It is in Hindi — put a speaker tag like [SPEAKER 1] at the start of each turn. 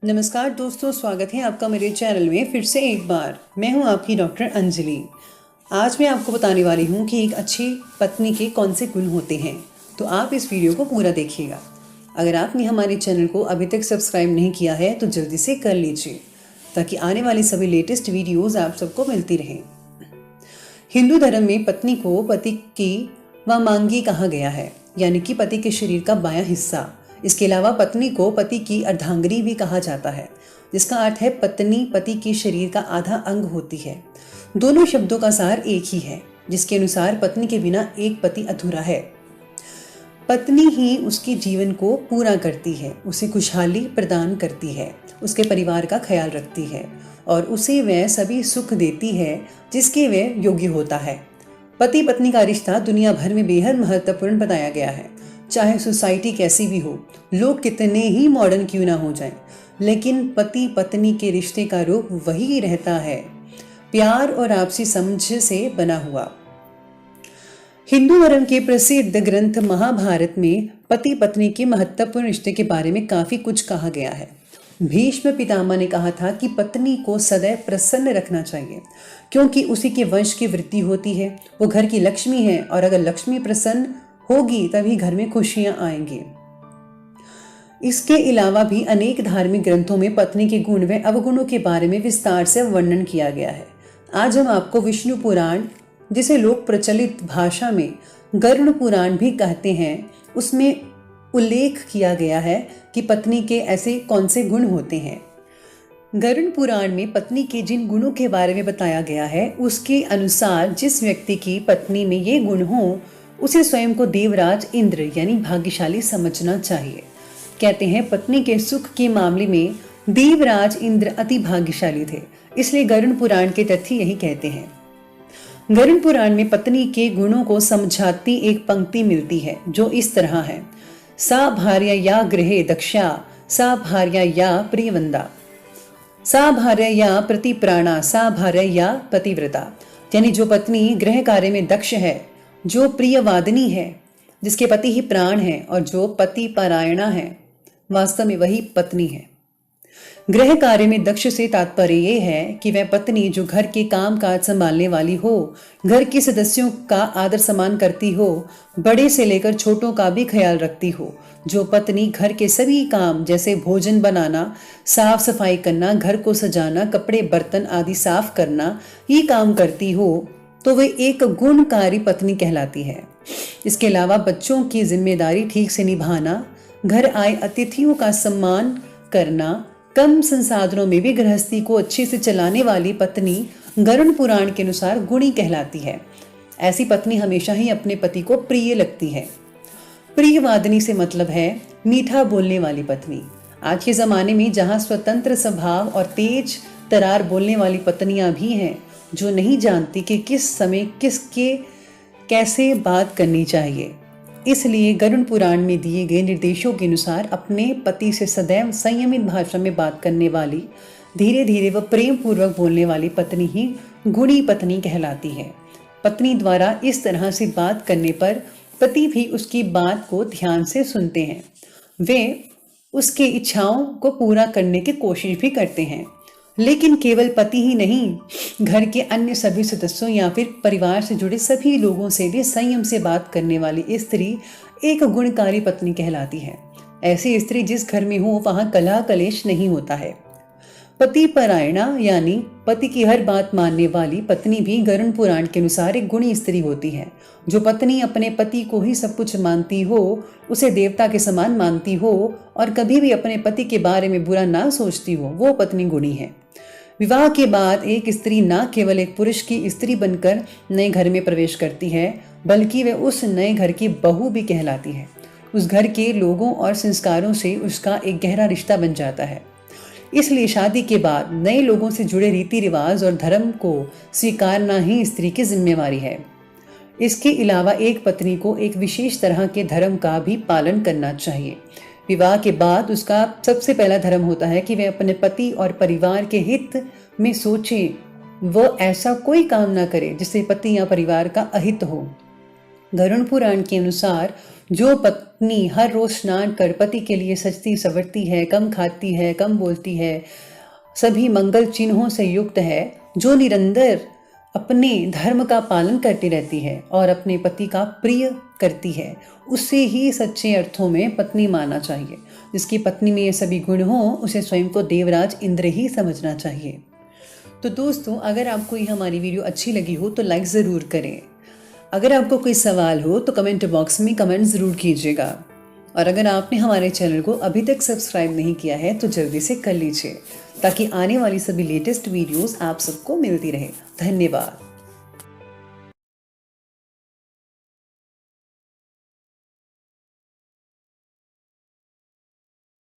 [SPEAKER 1] नमस्कार दोस्तों, स्वागत है आपका मेरे चैनल में फिर से एक बार। मैं हूं आपकी डॉक्टर अंजलि। आज मैं आपको बताने वाली हूं कि एक अच्छी पत्नी के कौन से गुण होते हैं। तो आप इस वीडियो को पूरा देखिएगा। अगर आपने हमारे चैनल को अभी तक सब्सक्राइब नहीं किया है तो जल्दी से कर लीजिए, ताकि आने वाली सभी लेटेस्ट वीडियोज़ आप सबको मिलती रहें। हिंदू धर्म में पत्नी को पति की वामांगी कहा गया है, यानी कि पति के शरीर का बायां हिस्सा। इसके अलावा पत्नी को पति की अर्धांगिनी भी कहा जाता है, जिसका अर्थ है पत्नी पति के शरीर का आधा अंग होती है। दोनों शब्दों का सार एक ही है, जिसके अनुसार पत्नी के बिना एक पति अधूरा है। पत्नी ही उसके जीवन को पूरा करती है, उसे खुशहाली प्रदान करती है, उसके परिवार का ख्याल रखती है और उसे वह सभी सुख देती है जिसके वह योग्य होता है। पति पत्नी का रिश्ता दुनिया भर में बेहद महत्वपूर्ण बताया गया है। चाहे सोसाइटी कैसी भी हो, लोग कितने ही मॉडर्न क्यों ना हो जाएं, लेकिन पति पत्नी के रिश्ते का रूप वही रहता है, प्यार और आपसी समझ से बना हुआ। हिंदू धर्म के प्रसिद्ध ग्रंथ महाभारत में पति पत्नी के महत्वपूर्ण रिश्ते के बारे में काफी कुछ कहा गया है। भीष्म पितामह ने कहा था कि पत्नी को सदैव प्रसन्न रखना चाहिए, क्योंकि उसी के वंश की वृद्धि होती है। वो घर की लक्ष्मी है और अगर लक्ष्मी प्रसन्न होगी तभी घर में खुशियां आएंगी। इसके अलावा भी अनेक धार्मिक ग्रंथों में पत्नी के गुण व अवगुणों के बारे में विस्तार से वर्णन किया गया है। आज हम आपको विष्णु पुराण, जिसे लोग प्रचलित भाषा में गरुड़ पुराण भी कहते हैं, उसमें उल्लेख किया गया है कि पत्नी के ऐसे कौन से गुण होते हैं। गरुड़ पुराण में पत्नी के जिन गुणों के बारे में बताया गया है, उसके अनुसार जिस व्यक्ति की पत्नी में ये गुण हो, उसे स्वयं को देवराज इंद्र यानी भाग्यशाली समझना चाहिए। कहते हैं पत्नी के सुख के मामले में देवराज इंद्र अति भाग्यशाली थे, इसलिए गरुड़ पुराण के तथ्य यही कहते हैं। गरुड़ पुराण में पत्नी के गुणों को समझाती एक पंक्ति मिलती है जो इस तरह है: सा भार्या या गृहे दक्षा, सा भार्या या प्रियवंदा, सा भार्या या प्रतिप्राणा, सा भार्या या पतिव्रता। यानी जो पत्नी गृह कार्य में दक्ष है, जो प्रियवादिनी है, जिसके पति ही प्राण है और जो पति परायणा है, वास्तव में वही पत्नी है। गृह कार्य में दक्ष से तात्पर्य ये है कि वह पत्नी जो घर के काम काज संभालने वाली हो, घर के सदस्यों का आदर सम्मान करती हो, बड़े से लेकर छोटों का भी ख्याल रखती हो। जो पत्नी घर के सभी काम जैसे भोजन बनाना, साफ सफाई करना, घर को सजाना, कपड़े बर्तन आदि साफ करना ये काम करती हो, तो वे एक गुणकारी पत्नी कहलाती है। इसके अलावा बच्चों की जिम्मेदारी ठीक से निभाना, घर आए अतिथियों का सम्मान करना, कम संसाधनों में भी गृहस्थी को अच्छे से चलाने वाली पत्नी गरुड़ पुराण के अनुसार गुणी कहलाती है। ऐसी पत्नी हमेशा ही अपने पति को प्रिय लगती है। प्रियवादिनी से मतलब है मीठा बोलने वाली पत्नी। आज के जमाने में जहां स्वतंत्र स्वभाव और तेज तरार बोलने वाली पत्नियां भी हैं, जो नहीं जानती कि किस समय किसके कैसे बात करनी चाहिए, इसलिए गरुड़ पुराण में दिए गए निर्देशों के अनुसार अपने पति से सदैव संयमित भाषा में बात करने वाली, धीरे धीरे व प्रेम पूर्वक बोलने वाली पत्नी ही गुणी पत्नी कहलाती है। पत्नी द्वारा इस तरह से बात करने पर पति भी उसकी बात को ध्यान से सुनते हैं। वे उसके इच्छाओं को पूरा करने की कोशिश भी करते हैं। लेकिन केवल पति ही नहीं, घर के अन्य सभी सदस्यों या फिर परिवार से जुड़े सभी लोगों से भी संयम से बात करने वाली स्त्री एक गुणकारी पत्नी कहलाती है। ऐसी स्त्री जिस घर में हो वहां कलह कलेश नहीं होता है। पति परायणा यानी पति की हर बात मानने वाली पत्नी भी गरुड़ पुराण के अनुसार एक गुणी स्त्री होती है। जो पत्नी अपने पति को ही सब कुछ मानती हो, उसे देवता के समान मानती हो और कभी भी अपने पति के बारे में बुरा ना सोचती हो, वो पत्नी गुणी है। विवाह के बाद एक स्त्री न केवल एक पुरुष की स्त्री बनकर नए घर में प्रवेश करती है, बल्कि वह उस नए घर की बहू भी कहलाती है। उस घर के लोगों और संस्कारों से उसका एक गहरा रिश्ता बन जाता है। इसलिए शादी के बाद नए लोगों से जुड़े रीति रिवाज और धर्म को स्वीकारना ही स्त्री की जिम्मेवारी है। इसके अलावा एक पत्नी को एक विशेष तरह के धर्म का भी पालन करना चाहिए। विवाह के बाद उसका सबसे पहला धर्म होता है कि वह अपने पति और परिवार के हित में सोचे, वह ऐसा कोई काम ना करे जिससे पति या परिवार का अहित हो। गरुड़ पुराण के अनुसार जो पत्नी हर रोज स्नान कर पति के लिए सजती संवरती है, कम खाती है, कम बोलती है, सभी मंगल चिन्हों से युक्त है, जो निरंतर अपने धर्म का पालन करती रहती है और अपने पति का प्रिय करती है, उसे ही सच्चे अर्थों में पत्नी मानना चाहिए। जिसकी पत्नी में ये सभी गुण हो, उसे स्वयं को देवराज इंद्र ही समझना चाहिए। तो दोस्तों, अगर आपको ये हमारी वीडियो अच्छी लगी हो तो लाइक ज़रूर करें। अगर आपको कोई सवाल हो तो कमेंट बॉक्स में कमेंट ज़रूर कीजिएगा। और अगर आपने हमारे चैनल को अभी तक सब्सक्राइब नहीं किया है तो जल्दी से कर लीजिए, ताकि आने वाली सभी लेटेस्ट वीडियोस आप सबको मिलती रहे। धन्यवाद।